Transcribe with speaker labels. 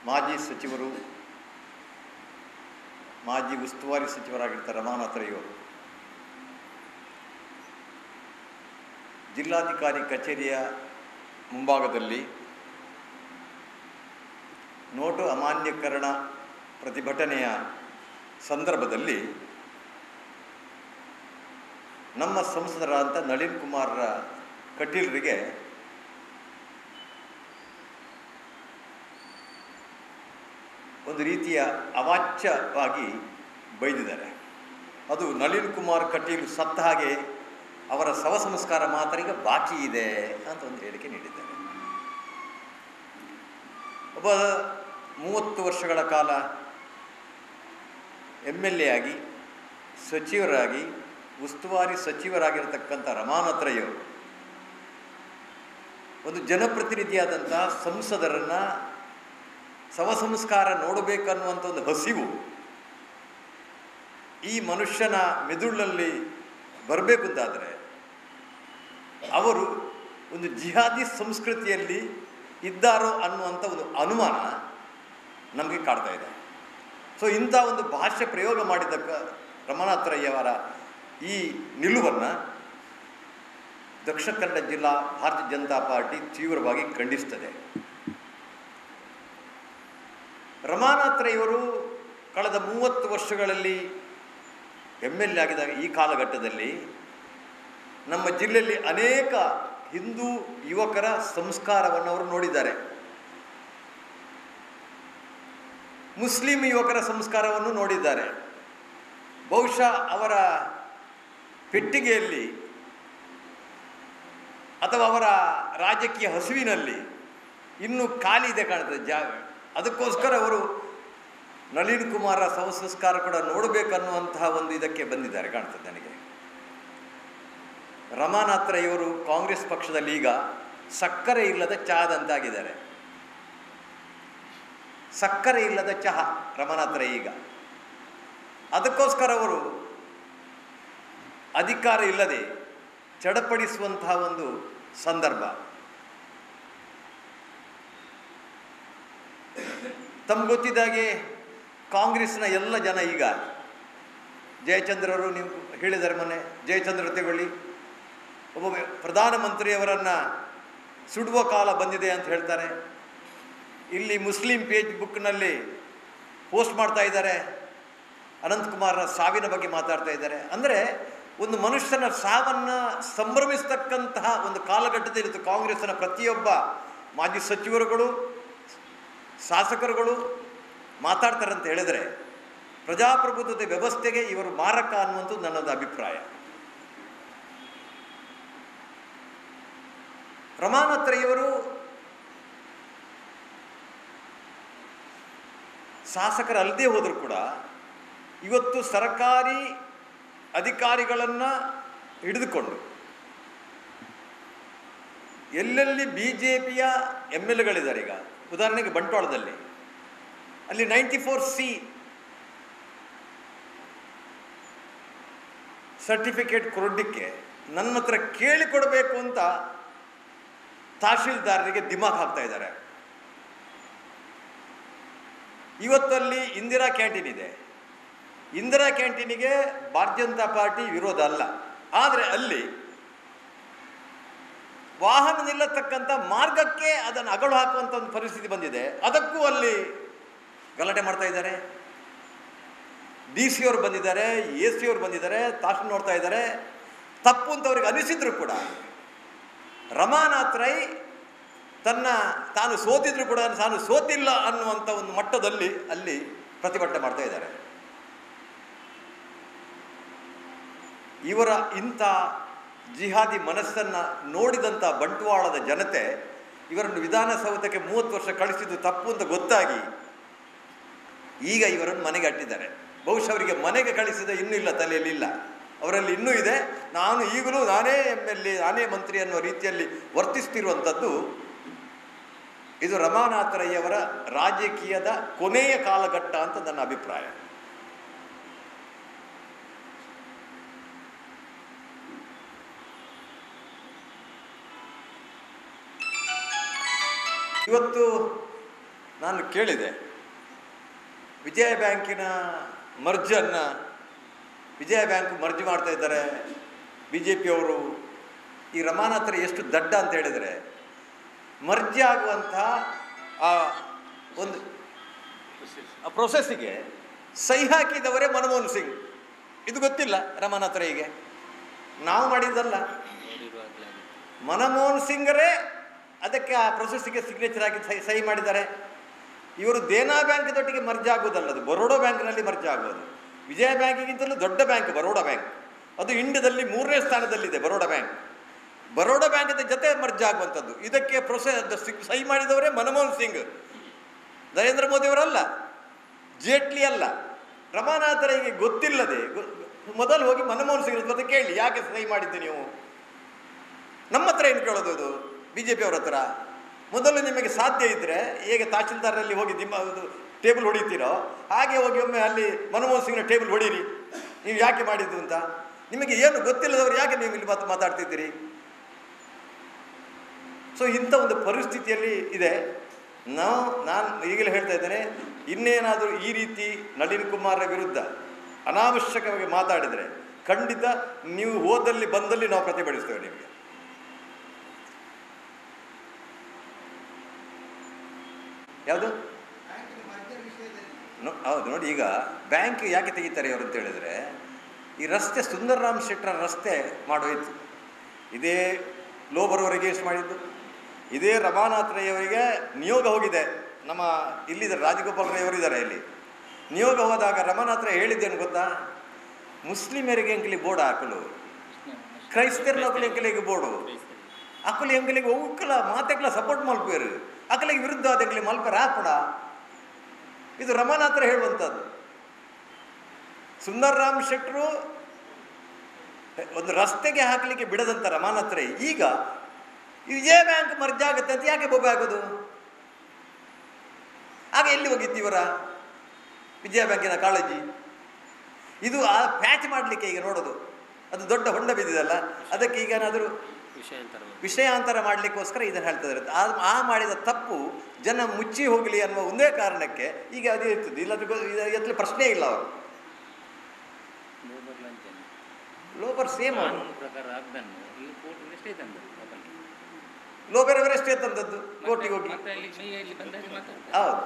Speaker 1: ಮಾಜಿ ಸಚಿವರು, ಮಾಜಿ ಉಸ್ತುವಾರಿ ಸಚಿವರಾಗಿರ್ತಾರೆ ರಮಾನಾಥ ರೈ ಅವರು ಜಿಲ್ಲಾಧಿಕಾರಿ ಕಚೇರಿಯ ಮುಂಭಾಗದಲ್ಲಿ ನೋಟು ಅಮಾನ್ಯೀಕರಣ ಪ್ರತಿಭಟನೆಯ ಸಂದರ್ಭದಲ್ಲಿ ನಮ್ಮ ಸಂಸದರಾದಂಥ ನಳಿನ್ ಕುಮಾರ್ ಕಟೀಲ್ರಿಗೆ ಒಂದು ರೀತಿಯ ಅವಾಚ್ಯವಾಗಿ ಬೈದಿದ್ದಾರೆ. ಅದು ನಳಿನ್ ಕುಮಾರ್ ಕಟೀಲ್ ಸತ್ತ ಹಾಗೆ ಅವರ ಶವ ಸಂಸ್ಕಾರ ಮಾತ್ರ ಈಗ ಬಾಕಿ ಇದೆ ಅಂತ ಒಂದು ಹೇಳಿಕೆ ನೀಡಿದ್ದಾರೆ. ಒಬ್ಬ 30 ವರ್ಷಗಳ ಕಾಲ MLA ಆಗಿ, ಸಚಿವರಾಗಿ, ಉಸ್ತುವಾರಿ ಸಚಿವರಾಗಿರತಕ್ಕಂಥ ರಮಾನಾಥ ರೈ ಅವರು ಒಂದು ಜನಪ್ರತಿನಿಧಿಯಾದಂಥ ಸಂಸದರನ್ನು ಶವ ಸಂಸ್ಕಾರ ನೋಡಬೇಕನ್ನುವಂಥ ಒಂದು ಹಸಿವು ಈ ಮನುಷ್ಯನ ಮೆದುಳಲ್ಲಿ ಬರಬೇಕು ಅಂತಾದರೆ ಅವರು ಒಂದು ಜಿಹಾದಿ ಸಂಸ್ಕೃತಿಯಲ್ಲಿ ಇದ್ದಾರೋ ಅನ್ನುವಂಥ ಒಂದು ಅನುಮಾನ ನಮಗೆ ಕಾಡ್ತಾ ಇದೆ. ಸೊ ಇಂಥ ಒಂದು ಭಾಷೆ ಪ್ರಯೋಗ ಮಾಡಿದ್ದಕ್ಕೆ ರಮಾನಾಥ ರೈ ಅವರ ಈ ನಿಲುವನ್ನು ದಕ್ಷಿಣ ಕನ್ನಡ ಜಿಲ್ಲಾ ಭಾರತೀಯ ಜನತಾ ಪಾರ್ಟಿ ತೀವ್ರವಾಗಿ ಖಂಡಿಸ್ತದೆ. ರಮಾನಾಥ ರೈ ಅವರು ಕಳೆದ 30 ವರ್ಷಗಳಲ್ಲಿ MLA ಆಗಿದ್ದಾಗ ಈ ಕಾಲಘಟ್ಟದಲ್ಲಿ ನಮ್ಮ ಜಿಲ್ಲೆಯಲ್ಲಿ ಅನೇಕ ಹಿಂದೂ ಯುವಕರ ಸಂಸ್ಕಾರವನ್ನು ಅವರು ನೋಡಿದ್ದಾರೆ. ಮುಸ್ಲಿಂ ಯುವಕರ ಸಂಸ್ಕಾರವನ್ನು ನೋಡಿದ್ದಾರೆ. ಬಹುಶಃ ಅವರ ಪೆಟ್ಟಿಗೆಯಲ್ಲಿ ಅಥವಾ ಅವರ ರಾಜಕೀಯ ಹಸುವಿನಲ್ಲಿ ಇನ್ನೂ ಖಾಲಿ ಇದೆ ಕಾಣ್ತದೆ ಜಾಗ. ಅದಕ್ಕೋಸ್ಕರ ಅವರು ನಳಿನ್ ಕುಮಾರ ಶವ ಸಂಸ್ಕಾರ ಕೂಡ ನೋಡಬೇಕನ್ನುವಂತಹ ಒಂದು ಇದಕ್ಕೆ ಬಂದಿದ್ದಾರೆ ಕಾಣ್ತದೆ ನನಗೆ. ರಮಾನಾಥ ರೈ ಅವರು ಕಾಂಗ್ರೆಸ್ ಪಕ್ಷದಲ್ಲಿ ಈಗ ಸಕ್ಕರೆ ಇಲ್ಲದ ಚಹಾದಂತಾಗಿದ್ದಾರೆ. ಸಕ್ಕರೆ ಇಲ್ಲದ ಚಹಾ ರಮಾನಾಥ ರೈ ಈಗ. ಅದಕ್ಕೋಸ್ಕರ ಅವರು ಅಧಿಕಾರ ಇಲ್ಲದೆ ಚಡಪಡಿಸುವಂತಹ ಒಂದು ಸಂದರ್ಭ. ತಮ್ಗೆ ಗೊತ್ತಿದ್ದಾಗೆ ಕಾಂಗ್ರೆಸ್ನ ಎಲ್ಲ ಜನ ಈಗ ಜಯಚಂದ್ರವರು, ನೀವು ಹೇಳಿದ್ದಾರೆ ಮೊನ್ನೆ, ಜಯಚಂದ್ರ ತಗೊಳ್ಳಿ, ಒಬ್ಬ ಪ್ರಧಾನಮಂತ್ರಿಯವರನ್ನು ಸುಡುವ ಕಾಲ ಬಂದಿದೆ ಅಂತ ಹೇಳ್ತಾರೆ. ಇಲ್ಲಿ ಮುಸ್ಲಿಂ ಫೇಸ್ಬುಕ್ನಲ್ಲಿ ಪೋಸ್ಟ್ ಮಾಡ್ತಾ ಇದ್ದಾರೆ, ಅನಂತಕುಮಾರ್ನ ಸಾವಿನ ಬಗ್ಗೆ ಮಾತಾಡ್ತಾ ಇದ್ದಾರೆ. ಅಂದರೆ ಒಂದು ಮನುಷ್ಯನ ಸಾವನ್ನು ಸಂಭ್ರಮಿಸ್ತಕ್ಕಂತಹ ಒಂದು ಕಾಲಘಟ್ಟದಲ್ಲಿತ್ತು. ಕಾಂಗ್ರೆಸ್ನ ಪ್ರತಿಯೊಬ್ಬ ಮಾಜಿ ಸಚಿವರುಗಳು, ಶಾಸಕರುಗಳು ಮಾತಾಡ್ತಾರೆ ಅಂತ ಹೇಳಿದರೆ ಪ್ರಜಾಪ್ರಭುತ್ವದ ವ್ಯವಸ್ಥೆಗೆ ಇವರು ಮಾರಕ ಅನ್ನುವಂಥದ್ದು ನನ್ನದು ಅಭಿಪ್ರಾಯ. ರಮಾನಾಥ ರೈ ಅವರು ಶಾಸಕರಲ್ಲದೆ ಹೋದರೂ ಕೂಡ ಇವತ್ತು ಸರ್ಕಾರಿ ಅಧಿಕಾರಿಗಳನ್ನು ಹಿಡಿದುಕೊಂಡು ಎಲ್ಲೆಲ್ಲಿ BJPಯ MLAಗಳಿದ್ದಾರೆ. ಈಗ ಉದಾಹರಣೆಗೆ ಬಂಟ್ವಾಳದಲ್ಲಿ ಅಲ್ಲಿ 94C ಸರ್ಟಿಫಿಕೇಟ್ ಕೊಡಲಿಕ್ಕೆ ನನ್ನ ಹತ್ರ ಕೇಳಿಕೊಡಬೇಕು ಅಂತ ತಹಶೀಲ್ದಾರರಿಗೆ ದಿಮಾಕ್ ಹಾಕ್ತಾ ಇದ್ದಾರೆ. ಇವತ್ತಲ್ಲಿ ಇಂದಿರಾ ಕ್ಯಾಂಟೀನ್ ಇದೆ. ಇಂದಿರಾ ಕ್ಯಾಂಟೀನಿಗೆ ಭಾರತೀಯ ಜನತಾ ಪಾರ್ಟಿ ವಿರೋಧ ಅಲ್ಲ, ಆದರೆ ಅಲ್ಲಿ ವಾಹನ ನಿಲ್ಲತಕ್ಕಂಥ ಮಾರ್ಗಕ್ಕೆ ಅದನ್ನು ಅಗಳು ಹಾಕುವಂಥ ಒಂದು ಪರಿಸ್ಥಿತಿ ಬಂದಿದೆ. ಅದಕ್ಕೂ ಅಲ್ಲಿ ಗಲಾಟೆ ಮಾಡ್ತಾ ಇದ್ದಾರೆ. DC ಅವರು ಬಂದಿದ್ದಾರೆ, AC ಅವರು ಬಂದಿದ್ದಾರೆ, ತಹಶೀಲ್ ನೋಡ್ತಾ ಇದ್ದಾರೆ. ತಪ್ಪು ಅಂತ ಅವ್ರಿಗೆ ಅನಿಸಿದ್ರು ಕೂಡ ರಮಾನಾಥ ರೈ ತಾನು ಸೋತಿದ್ರು ಕೂಡ ತಾನು ಸೋತಿಲ್ಲ ಅನ್ನುವಂಥ ಒಂದು ಮಟ್ಟದಲ್ಲಿ ಅಲ್ಲಿ ಪ್ರತಿಭಟನೆ ಮಾಡ್ತಾ ಇದ್ದಾರೆ. ಇವರ ಇಂಥ ಜಿಹಾದಿ ಮನಸ್ಸನ್ನು ನೋಡಿದಂಥ ಬಂಟ್ವಾಳದ ಜನತೆ ಇವರನ್ನು ವಿಧಾನಸೌಧಕ್ಕೆ 30 ವರ್ಷ ಕಳಿಸಿದ್ದು ತಪ್ಪು ಅಂತ ಗೊತ್ತಾಗಿ ಈಗ ಇವರನ್ನು ಮನೆಗೆ ಅಟ್ಟಿದ್ದಾರೆ. ಬಹುಶಃ ಅವರಿಗೆ ಮನೆಗೆ ಕಳಿಸಿದ ಇನ್ನೂ ಇಲ್ಲ, ತಲೆಯಲ್ಲಿಲ್ಲ, ಅವರಲ್ಲಿ ಇನ್ನೂ ಇದೆ. ನಾನು ಈಗಲೂ ನಾನೇ MLA, ನಾನೇ ಮಂತ್ರಿ ಅನ್ನುವ ರೀತಿಯಲ್ಲಿ ವರ್ತಿಸ್ತಿರುವಂಥದ್ದು ಇದು ರಮಾನಾಥ ರೈ ಅವರ ರಾಜಕೀಯದ ಕೊನೆಯ ಕಾಲಘಟ್ಟ ಅಂತ ನನ್ನ ಅಭಿಪ್ರಾಯ. ಇವತ್ತು ನಾನು ಕೇಳಿದೆ, ವಿಜಯ ಬ್ಯಾಂಕಿನ ಮರ್ಜನ್ನು ವಿಜಯ ಬ್ಯಾಂಕ್ ಮರ್ಜ್ ಮಾಡ್ತಾ ಇದ್ದಾರೆ ಬಿ ಜೆ ಪಿಯವರು. ಈ ರಮಾನಾಥರು ಎಷ್ಟು ದಡ್ಡ ಅಂತ ಹೇಳಿದರೆ, ಮರ್ಜಿ ಆಗುವಂಥ ಆ ಒಂದು ಪ್ರೊಸೆಸ್ಸಿಗೆ ಸಹಿ ಹಾಕಿದವರೇ ಮನಮೋಹನ್ ಸಿಂಗ್. ಇದು ಗೊತ್ತಿಲ್ಲ ರಮಾನಾಥರಿಗೆ, ನಾವು ಮಾಡಿದ್ದಲ್ಲ. ಮನಮೋಹನ್ ಸಿಂಗರೇ ಅದಕ್ಕೆ ಆ ಪ್ರೊಸೆಸ್ಸಿಗೆ ಸಿಗ್ನೇಚರ್ ಹಾಕಿ ಸಹಿ ಮಾಡಿದ್ದಾರೆ. ಇವರು ದೇನಾ ಬ್ಯಾಂಕ್ದೊಟ್ಟಿಗೆ ಮರ್ಜ್ ಆಗೋದಲ್ಲ, ಅದು ಬರೋಡಾ ಬ್ಯಾಂಕ್ನಲ್ಲಿ ಮರ್ಜ್ ಆಗೋದು. ವಿಜಯ ಬ್ಯಾಂಕಿಗಿಂತಲೂ ದೊಡ್ಡ ಬ್ಯಾಂಕ್ ಬರೋಡಾ ಬ್ಯಾಂಕ್. ಅದು ಇಂಡಿಯಾದಲ್ಲಿ 3ನೇ ಸ್ಥಾನದಲ್ಲಿದೆ ಬರೋಡಾ ಬ್ಯಾಂಕ್. ಬರೋಡಾ ಬ್ಯಾಂಕಿನ ಜೊತೆ ಮರ್ಜ್ ಆಗುವಂಥದ್ದು. ಇದಕ್ಕೆ ಸಹಿ ಮಾಡಿದವರೇ ಮನಮೋಹನ್ ಸಿಂಗ್, ನರೇಂದ್ರ ಮೋದಿಯವರಲ್ಲ, ಜೇಟ್ಲಿ ಅಲ್ಲ. ರಮಾನಾಥರಿಗೆ ಗೊತ್ತಿಲ್ಲದೆ ಮೊದಲು ಹೋಗಿ ಮನಮೋಹನ್ ಸಿಂಗ್ ಜೊತೆ ಕೇಳಿ, ಯಾಕೆ ಸಹಿ ಮಾಡಿದ್ದು ನೀವು? ನಮ್ಮ ಹತ್ರ ಏನು ಕೇಳೋದು? ಅದು ಬಿ ಜೆ ಪಿಯವ್ರ ಹತ್ರ. ಮೊದಲು ನಿಮಗೆ ಸಾಧ್ಯ ಇದ್ದರೆ, ಹೇಗೆ ತಹಶೀಲ್ದಾರಲ್ಲಿ ಹೋಗಿ ಟೇಬಲ್ ಹೊಡಿತೀರೋ ಹಾಗೆ ಹೋಗಿ ಒಮ್ಮೆ ಅಲ್ಲಿ ಮನಮೋಹನ್ ಸಿಂಗ್ನ ಟೇಬಲ್ ಹೊಡೀರಿ, ನೀವು ಯಾಕೆ ಮಾಡಿದ್ದು ಅಂತ. ನಿಮಗೆ ಏನು ಗೊತ್ತಿಲ್ಲದವರು ಯಾಕೆ ನೀವು ಇಲ್ಲಿ ಮಾತಾಡ್ತಿದ್ದೀರಿ? ಸೊ ಇಂಥ ಒಂದು ಪರಿಸ್ಥಿತಿಯಲ್ಲಿ ಇದೆ. ನಾನು ಈಗಲೇ ಹೇಳ್ತಾ ಇದ್ದೇನೆ, ಇನ್ನೇನಾದರೂ ಈ ರೀತಿ ನಳಿನ್ ಕುಮಾರ್ ವಿರುದ್ಧ ಅನಾವಶ್ಯಕವಾಗಿ ಮಾತಾಡಿದರೆ ಖಂಡಿತ ನೀವು ಹೋದಲ್ಲಿ ಬಂದಲ್ಲಿ ನಾವು ಪ್ರತಿಭಟಿಸ್ತೇವೆ ನಿಮಗೆ. ಯಾವುದು? ಹೌದು ನೋಡಿ, ಈಗ ಬ್ಯಾಂಕ್ ಯಾಕೆ ತೆಗಿತಾರೆ ಇವರು ಅಂತ ಹೇಳಿದರೆ, ಈ ರಸ್ತೆ ಸುಂದರರಾಮ್ ಶೆಟ್ಟರ ರಸ್ತೆ ಮಾಡೋಯಿತು, ಇದೇ ಲೋಬರ್ವರೆಗೆ ಎಷ್ಟು ಮಾಡಿದ್ದು, ಇದೇ ರಮಾನಾಥ್ ರೈ ಅವರಿಗೆ ನಿಯೋಗ ಹೋಗಿದೆ. ನಮ್ಮ ಇಲ್ಲಿದ್ದಾರೆ ರಾಜಗೋಪಾಲ್ ರೈ ಅವರಿದ್ದಾರೆ ಇಲ್ಲಿ. ನಿಯೋಗ ಹೋದಾಗ ರಮಾನಾಥ್ ರೈ ಹೇಳಿದ್ದೇನು ಗೊತ್ತಾ? ಮುಸ್ಲಿಮರಿಗೆ ಎಂಕಲಿ ಬೋರ್ಡ್ ಹಾಕಲು, ಕ್ರೈಸ್ತರನ ಅಕ್ಕಲಿ ಎಂಕಲಿಗೆ ಬೋರ್ಡು ಅಕ್ಕಲಿ ಎಂಕಲಿಗೆ ಉಕ್ಕಲ ಮಾತೆಕ್ಲ ಸಪೋರ್ಟ್ ಮಲ್ಪೇರು, ಅಕ್ಕಲಿಗೆ ವಿರುದ್ಧ ಅದಕ್ಕೆ ಮಲ್ಪೇರ ಹಾಪಡ. ಇದು ರಮಾನಾಥ್ ರೈ ಹೇಳುವಂಥದ್ದು. ಸುಂದರರಾಮ್ ಶೆಟ್ಟರು ಒಂದು ರಸ್ತೆಗೆ ಹಾಕಲಿಕ್ಕೆ ಬಿಡದಂಥ ರಮಾನಾಥ್ ರೈ ಈಗ ವಿಜಯ ಬ್ಯಾಂಕ್ ಮರ್ಜ್ ಆಗುತ್ತೆ ಅಂತ ಯಾಕೆ ಬೊಬ್ಬೆ ಆಗೋದು? ಆಗ ಎಲ್ಲಿ ಹೋಗಿತ್ತು ಇವರ ವಿಜಯ ಬ್ಯಾಂಕಿನ ಕಾಳಜಿ? ಇದು ಆ ಪ್ಯಾಚ್ ಮಾಡಲಿಕ್ಕೆ ಈಗ ನೋಡೋದು, ಅದು ದೊಡ್ಡ ಹೊಂಡ ಬಿದ್ದಿದಲ್ಲ, ಅದಕ್ಕೆ ಈಗ ಏನಾದರೂ ವಿಷಯಾಂತರ ಮಾಡಲಿಕ್ಕೋಸ್ಕರ ಇದನ್ನು ಹೇಳ್ತಾ ಇರುತ್ತೆ. ಆ ಮಾಡಿದ ತಪ್ಪು ಜನ ಮುಚ್ಚಿ ಹೋಗಲಿ ಅನ್ನುವ ಒಂದೇ ಕಾರಣಕ್ಕೆ ಈಗ ಅದೇ ಇರ್ತದೆ. ಇಲ್ಲದ್ರೆ ಪ್ರಶ್ನೆ ಇಲ್ಲ. ಅವರು ಲೋಬರ್ ಸೇಮ್ ಅವರು ಲೋಬರ್ ಅವರಷ್ಟೇ ತಂದದ್ದು ಕೋರ್ಟಿಗೆ ಹೋಗಿ. ಹೌದು,